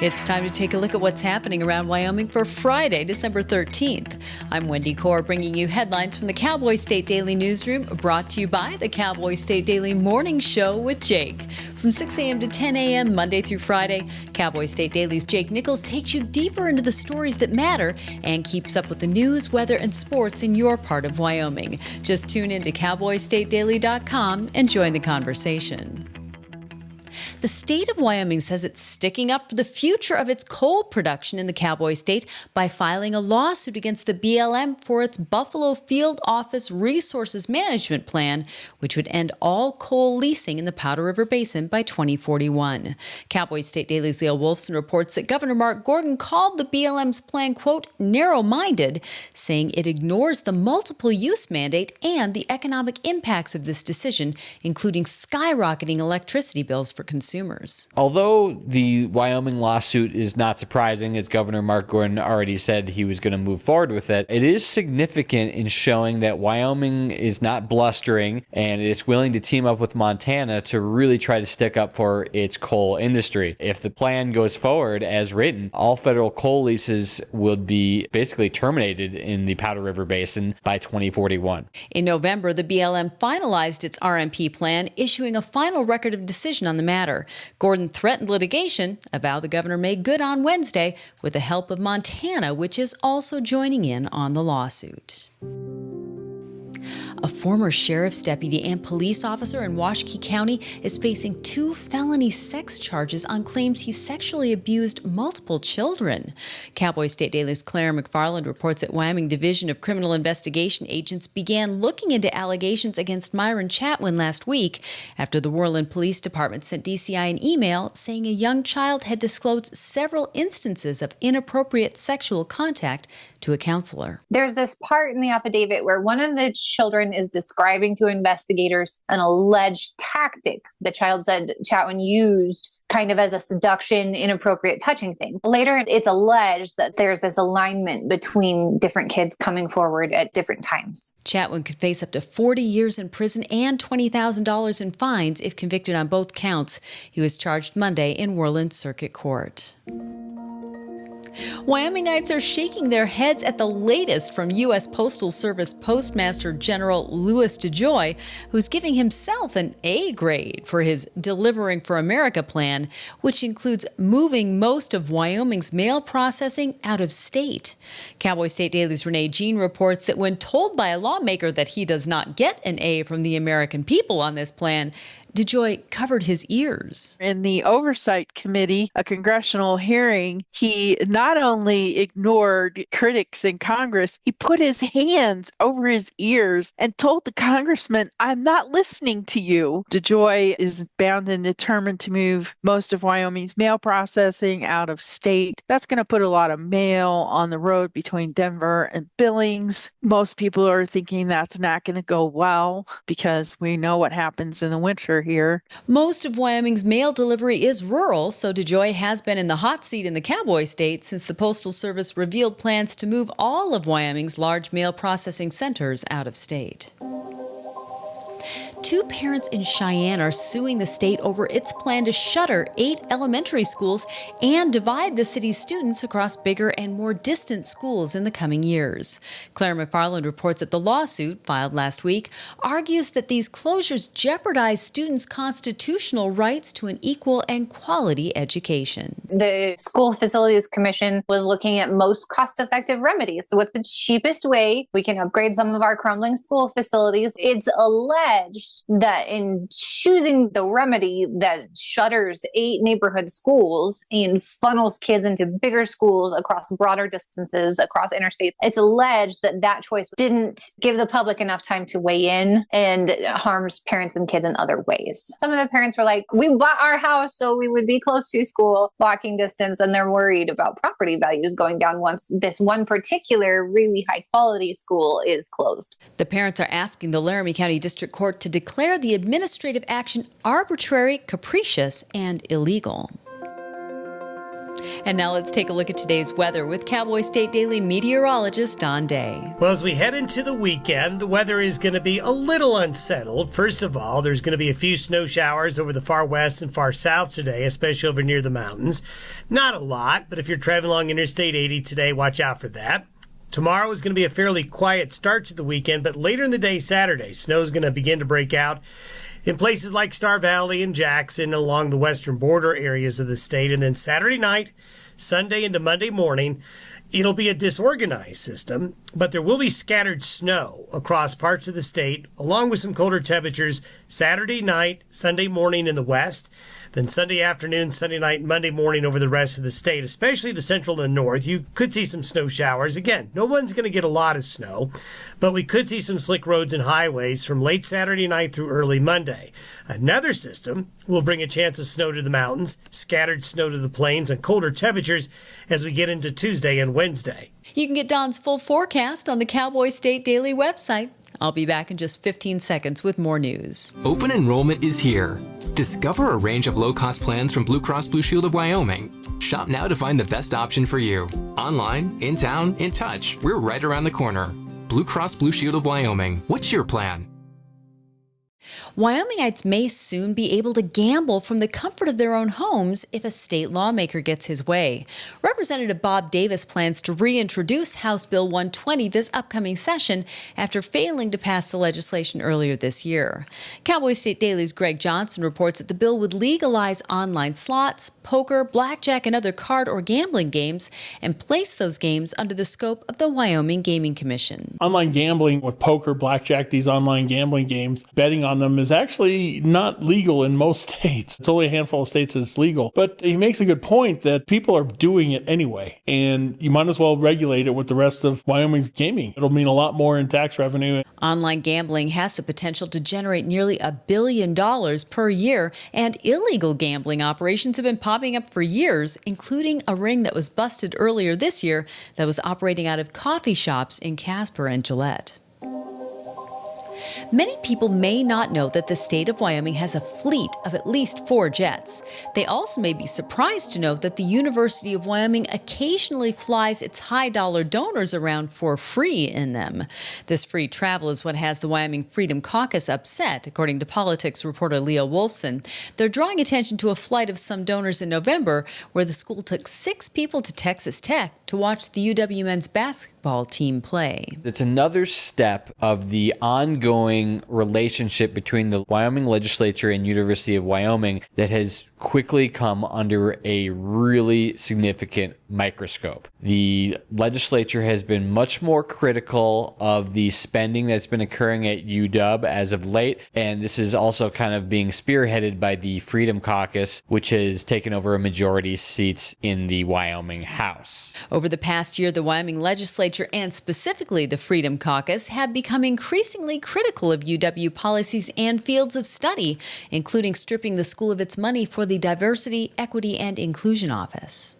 It's time to take a look at what's happening around Wyoming for Friday, December 13th. I'm Wendy Corr, bringing you headlines from the Cowboy State Daily newsroom, brought to you by the Cowboy State Daily Morning Show with Jake. From 6 a.m. to 10 a.m. Monday through Friday, Cowboy State Daily's Jake Nichols takes you deeper into the stories that matter and keeps up with the news, weather, and sports in your part of Wyoming. Just tune in to cowboystatedaily.com and join the conversation. The state of Wyoming says it's sticking up for the future of its coal production in the Cowboy State by filing a lawsuit against the BLM for its Buffalo Field Office Resources Management Plan, which would end all coal leasing in the Powder River Basin by 2041. Cowboy State Daily's Leah Wolfson reports that Governor Mark Gordon called the BLM's plan, quote, narrow-minded, saying it ignores the multiple use mandate and the economic impacts of this decision, including skyrocketing electricity bills for consumers. Although the Wyoming lawsuit is not surprising, as Governor Mark Gordon already said he was going to move forward with it, it is significant in showing that Wyoming is not blustering and it's willing to team up with Montana to really try to stick up for its coal industry. If the plan goes forward as written, all federal coal leases will be basically terminated in the Powder River Basin by 2041. In November, the BLM finalized its RMP plan, issuing a final record of decision on the matter. Gordon threatened litigation, a vow the governor made good on Wednesday with the help of Montana, which is also joining in on the lawsuit. A former sheriff's deputy and police officer in Washakie County is facing 2 felony sex charges on claims he sexually abused multiple children. Cowboy State Daily's Claire McFarland reports that Wyoming Division of Criminal Investigation agents began looking into allegations against Myron Chatwin last week after the Worland Police Department sent DCI an email saying a young child had disclosed several instances of inappropriate sexual contact to a counselor. There's this part in the affidavit where one of the children is describing to investigators an alleged tactic the child said Chatwin used kind of as a seduction, inappropriate touching thing. Later, it's alleged that there's this alignment between different kids coming forward at different times. Chatwin could face up to 40 years in prison and $20,000 in fines if convicted on both counts. He was charged Monday in Worland Circuit Court. Wyomingites are shaking their heads at the latest from U.S. Postal Service Postmaster General Louis DeJoy, who's giving himself an A grade for his Delivering for America plan, which includes moving most of Wyoming's mail processing out of state. Cowboy State Daily's Renee Jean reports that when told by a lawmaker that he does not get an A from the American people on this plan, DeJoy covered his ears. In the Oversight Committee, a congressional hearing, he not only ignored critics in Congress, he put his hands over his ears and told the congressman, I'm not listening to you. DeJoy is bound and determined to move most of Wyoming's mail processing out of state. That's going to put a lot of mail on the road between Denver and Billings. Most people are thinking that's not going to go well because we know what happens in the winter here. Most of Wyoming's mail delivery is rural, so DeJoy has been in the hot seat in the Cowboy State since the Postal Service revealed plans to move all of Wyoming's large mail processing centers out of state. 2 parents in Cheyenne are suing the state over its plan to shutter 8 elementary schools and divide the city's students across bigger and more distant schools in the coming years. Claire McFarland reports that the lawsuit, filed last week, argues that these closures jeopardize students' constitutional rights to an equal and quality education. The School Facilities Commission was looking at most cost-effective remedies. So what's the cheapest way we can upgrade some of our crumbling school facilities? It's alleged that in choosing the remedy that shutters 8 neighborhood schools and funnels kids into bigger schools across broader distances across interstates, it's alleged that that choice didn't give the public enough time to weigh in and harms parents and kids in other ways. Some of the parents were like, we bought our house so we would be close to school, walking distance, and they're worried about property values going down once this one particular really high quality school is closed. The parents are asking the Laramie County District Court to declare the administrative action arbitrary, capricious, and illegal. And now let's take a look at today's weather with Cowboy State Daily meteorologist Don Day. Well, as we head into the weekend, the weather is going to be a little unsettled. First of all, there's going to be a few snow showers over the far west and far south today, especially over near the mountains. Not a lot, but if you're traveling along Interstate 80 today, watch out for that. Tomorrow is going to be a fairly quiet start to the weekend, but later in the day, Saturday, snow is going to begin to break out in places like Star Valley and Jackson along the western border areas of the state. And then Saturday night, Sunday into Monday morning, it'll be a disorganized system, but there will be scattered snow across parts of the state, along with some colder temperatures Saturday night, Sunday morning in the west, then Sunday afternoon, Sunday night, and Monday morning over the rest of the state, especially the central and north. You could see some snow showers. Again, no one's going to get a lot of snow, but we could see some slick roads and highways from late Saturday night through early Monday. Another system will bring a chance of snow to the mountains, scattered snow to the plains, and colder temperatures as we get into Tuesday and Wednesday. You can get Don's full forecast on the Cowboy State Daily website. I'll be back in just 15 seconds with more news. Open enrollment is here. Discover a range of low-cost plans from Blue Cross Blue Shield of Wyoming. Shop now to find the best option for you. Online, in town, in touch. We're right around the corner. Blue Cross Blue Shield of Wyoming. What's your plan? Wyomingites may soon be able to gamble from the comfort of their own homes if a state lawmaker gets his way. Representative Bob Davis plans to reintroduce House Bill 120 this upcoming session after failing to pass the legislation earlier this year. Cowboy State Daily's Greg Johnson reports that the bill would legalize online slots, poker, blackjack, and other card or gambling games and place those games under the scope of the Wyoming Gaming Commission. Online gambling with poker, blackjack, these online gambling games, betting on them is actually not legal in most states. It's only a handful of states that's legal. But he makes a good point that people are doing it anyway, and you might as well regulate it with the rest of Wyoming's gaming. It'll mean a lot more in tax revenue. Online gambling has the potential to generate nearly $1 billion per year, and illegal gambling operations have been popping up for years, including a ring that was busted earlier this year that was operating out of coffee shops in Casper and Gillette. Many people may not know that the state of Wyoming has a fleet of at least 4 jets. They also may be surprised to know that the University of Wyoming occasionally flies its high-dollar donors around for free in them. This free travel is what has the Wyoming Freedom Caucus upset, according to politics reporter Leah Wolfson. They're drawing attention to a flight of some donors in November where the school took 6 people to Texas Tech to watch the UW men's basketball team play. It's another step of the ongoing relationship between the Wyoming legislature and University of Wyoming that has quickly come under a really significant microscope. The legislature has been much more critical of the spending that's been occurring at UW as of late, and this is also kind of being spearheaded by the Freedom Caucus, which has taken over a majority seats in the Wyoming House. Over the past year, the Wyoming legislature and specifically the Freedom Caucus have become increasingly critical of UW policies and fields of study, including stripping the school of its money for the Diversity, Equity, and Inclusion Office.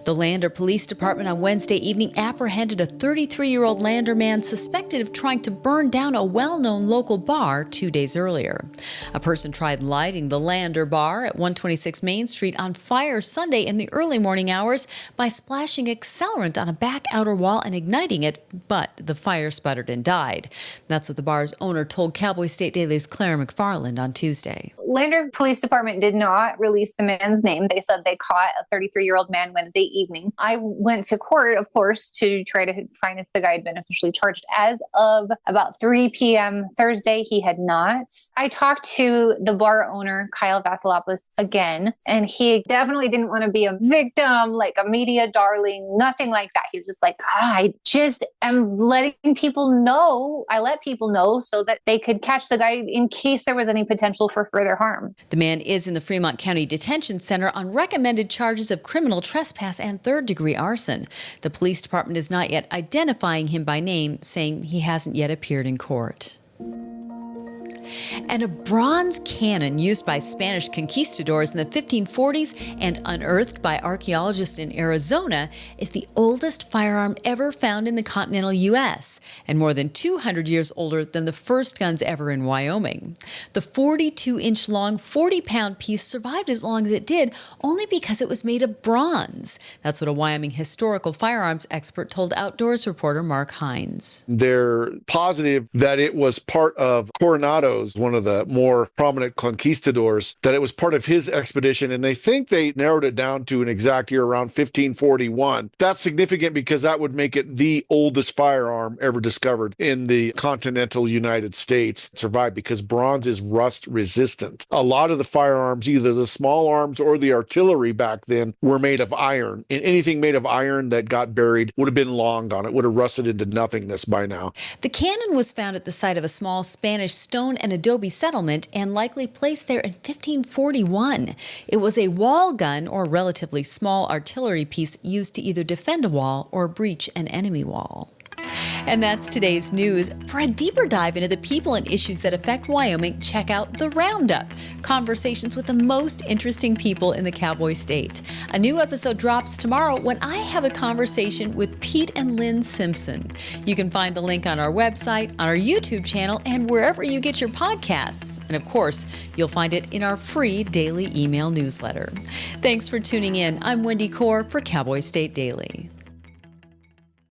The Lander Police Department on Wednesday evening apprehended a 33-year-old Lander man suspected of trying to burn down a well-known local bar 2 days earlier. A person tried lighting the Lander bar at 126 Main Street on fire Sunday in the early morning hours by splashing accelerant on a back outer wall and igniting it, but the fire sputtered and died. That's what the bar's owner told Cowboy State Daily's Claire McFarland on Tuesday. Lander Police Department did not release the man's name. They said they caught a 33-year-old man Wednesday evening. I went to court, of course, to try to find if the guy had been officially charged. As of about 3 p.m. Thursday, he had not. I talked to the bar owner, Kyle Vasilopoulos, again, and he definitely didn't want to be a victim, like a media darling, nothing like that. He was just like, I just am letting people know. I let people know so that they could catch the guy in case there was any potential for further harm. The man is in the Fremont County Detention Center on recommended charges of criminal trespass and third-degree arson. The police department is not yet identifying him by name, saying he hasn't yet appeared in court. And a bronze cannon used by Spanish conquistadors in the 1540s and unearthed by archaeologists in Arizona is the oldest firearm ever found in the continental U.S. and more than 200 years older than the first guns ever in Wyoming. The 42-inch long, 40-pound piece survived as long as it did only because it was made of bronze. That's what a Wyoming historical firearms expert told Outdoors reporter Mark Hines. They're positive that it was part of Coronado's, one of the more prominent conquistadors, that it was part of his expedition, and they think they narrowed it down to an exact year around 1541. That's significant because that would make it the oldest firearm ever discovered in the continental United States. It survived because bronze is rust resistant. A lot of the firearms, either the small arms or the artillery back then, were made of iron, and anything made of iron that got buried would have been long gone. It would have rusted into nothingness by now. The cannon was found at the site of a small Spanish stone and adobe settlement and likely placed there in 1541. It was a wall gun or relatively small artillery piece used to either defend a wall or breach an enemy wall. And that's today's news. For a deeper dive into the people and issues that affect Wyoming, check out The Roundup, conversations with the most interesting people in the Cowboy State. A new episode drops tomorrow when I have a conversation with Pete and Lynn Simpson. You can find the link on our website, on our YouTube channel, and wherever you get your podcasts. And of course, you'll find it in our free daily email newsletter. Thanks for tuning in. I'm Wendy Corr for Cowboy State Daily.